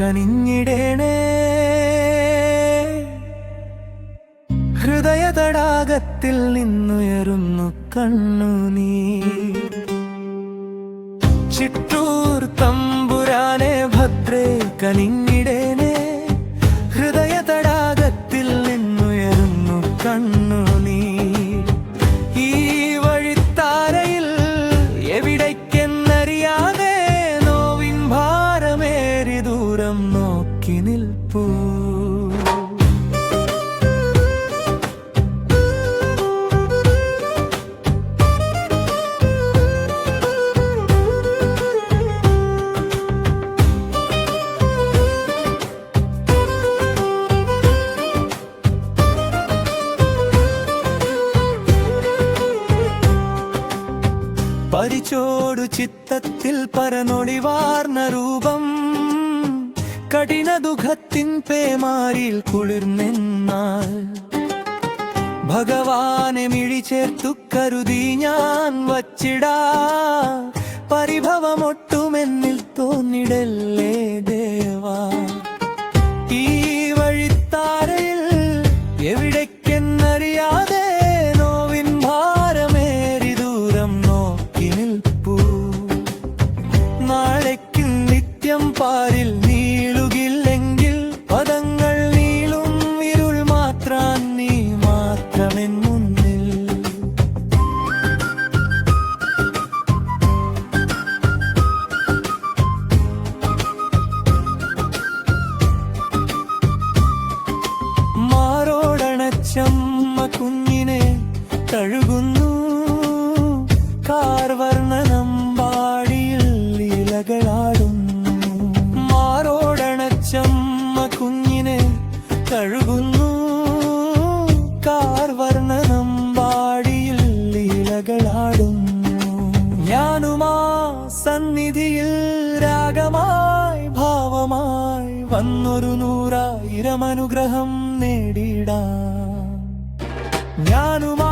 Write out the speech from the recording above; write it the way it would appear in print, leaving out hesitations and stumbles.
കനിഞ്ഞിടേണേ. ഹൃദയ തടാകത്തിൽ നിന്നുയരുന്നു കണ്ണുനീർ. ചിറ്റൂർ തമ്പുരാനെ ഭദ്രേ കനിഞ്ഞിടേണേ. ഹൃദയ തടാകത്തിൽ നിന്നുയരുന്നു കണ്ണുനീർ. ഈ വഴിത്താരയിൽ എവിടേക്കെന്നറിയാതെ നോവിൻ ഭാരമേറി ദൂരം നോക്കി നിൽപ്പൂ. പരിചോടു ചിത്തത്തിൽ പരനൊളിവാർന്ന രൂപം. കഠിന ദുഃഖത്തിൻ പേമാരിൽ കുളിർന്നെന്നാൽ ഭഗവാനെ മിഴി ചേർത്തു കരുതി ഞാൻ വച്ചിടാ. പരിഭവമൊട്ടുമെന്നിൽ തോന്നിടല്ലേ ദേവാ. ഈ വഴിത്താരയിൽ എവിടേക്കെന്നറിയാതെ നോവിൻ ഭാരമേറി ദൂരം നോക്കി നിൽപ്പൂ. നാളേക്ക് നിത്യം പാരിൽ നീളുകില്ലെങ്കിൽ പദങ്ങൾ നീളും ഇരുൾ മാത്രം നീ മാത്രമെൻ മുന്നിൽ. മാറോടണച്ചമ്മ കുഞ്ഞിനെ തഴുകുന്നു. കാർവർണ്ണനമ്പാടിയിൽ ഇലകളാടുന്നു. മാറോടണച്ചമ്മ കുഞ്ഞിനെ തഴുകുന്നു. കാർവർണ്ണനമ്പാടിയിൽ ഇലകളാടുന്നു. ഞാനുമാ സന്നിധിയിൽ രാഗമായി ഭാവമായി വന്നൊരു 100,000 അനുഗ്രഹം നേടിടാം. ഞാനുമാ